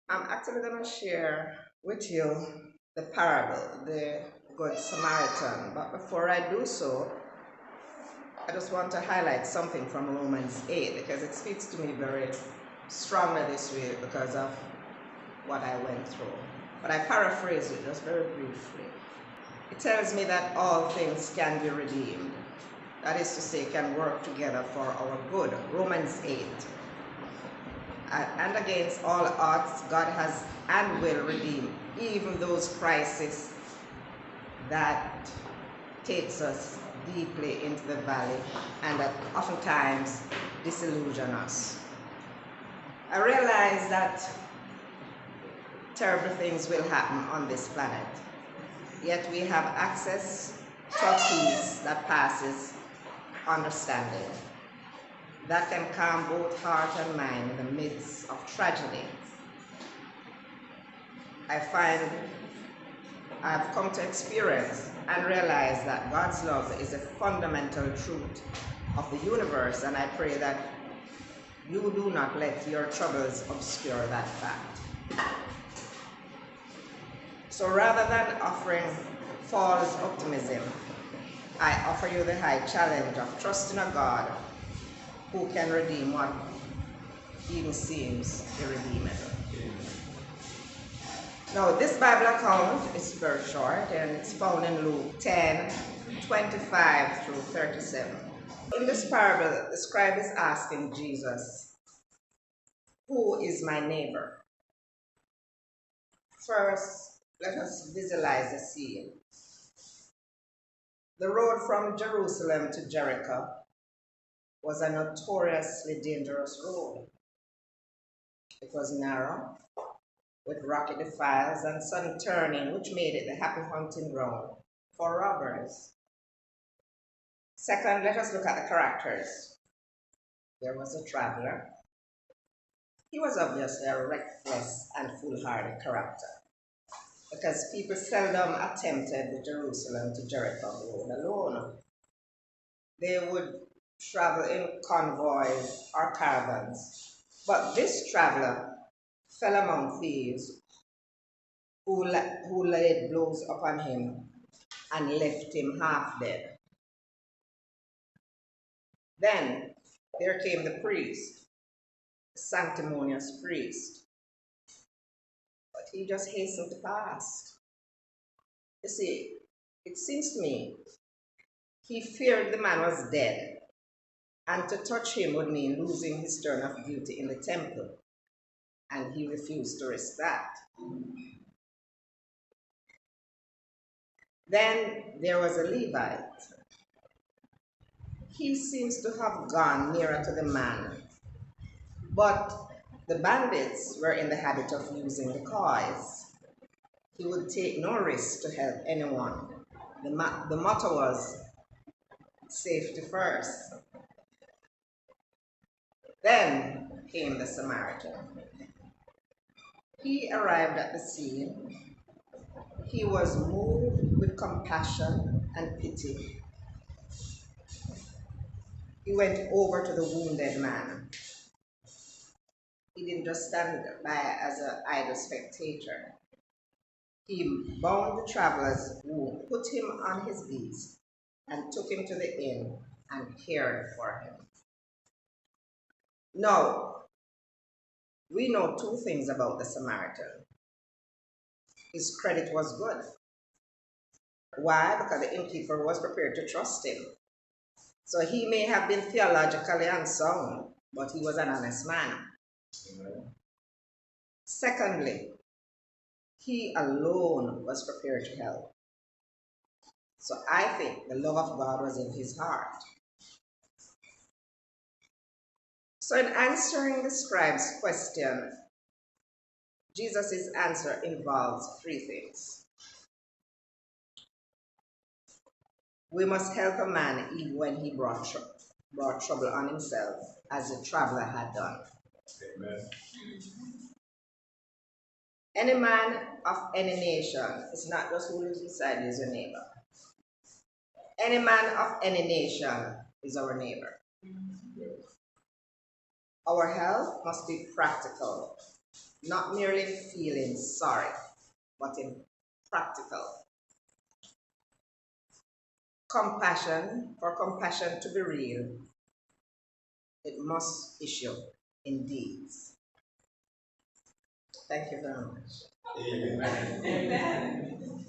I'm actually going to share with you the parable, the Good Samaritan. But before I do so, I just want to highlight something from Romans 8 because it speaks to me very strongly this way because of what I went through. But I paraphrase it just very briefly. It tells me that all things can be redeemed. That is to say, can work together for our good. Romans 8. And against all odds, God has and will redeem even those crises that takes us deeply into the valley and that oftentimes disillusion us. I realize that terrible things will happen on this planet, yet we have access to a peace that passes understanding, that can calm both heart and mind in the midst of tragedy. I find I've come to experience and realize that God's love is a fundamental truth of the universe, and I pray that you do not let your troubles obscure that fact. So rather than offering false optimism, I offer you the high challenge of trusting a God who can redeem what even seems irredeemable. Now, this Bible account is very short and it's found in Luke 10:25 through 37. In this parable, the scribe is asking Jesus, "Who is my neighbor?" First, let us visualize the scene. The road from Jerusalem to Jericho was a notoriously dangerous road. It was narrow, with rocky defiles and sudden turning, which made it the happy hunting ground for robbers. Second, let us look at the characters. There was a traveler. He was obviously a reckless and foolhardy character because people seldom attempted the Jerusalem to Jericho road alone. They would travel in convoys or caravans. But this traveler fell among thieves who laid blows upon him and left him half dead. Then there came the priest, the sanctimonious priest, but he just hastened past. You see, it seems to me he feared the man was dead, and to touch him would mean losing his turn of duty in the temple, and he refused to risk that. Then there was a Levite. He seems to have gone nearer to the man, but the bandits were in the habit of using the coys. He would take no risk to help anyone. The motto was safety first. Then came the Samaritan. He arrived at the scene. He was moved with compassion and pity. He went over to the wounded man. He didn't just stand by as an idle spectator. He bound the traveler's wound, put him on his beast, and took him to the inn and cared for him. Now, we know two things about the Samaritan. His credit was good. Why? Because the innkeeper was prepared to trust him. So he may have been theologically unsound, but he was an honest man. Amen. Secondly, he alone was prepared to help. So I think the love of God was in his heart. So in answering the scribe's question, Jesus' answer involves three things. We must help a man even when he brought trouble on himself, as the traveler had done. Amen. Any man of any nation is not just who lives beside you, is your neighbor. Any man of any nation is our neighbor. Our help must be practical. not merely feeling sorry, but in practical. Compassion, for compassion to be real, it must issue in deeds. Thank you very much. Amen. Amen.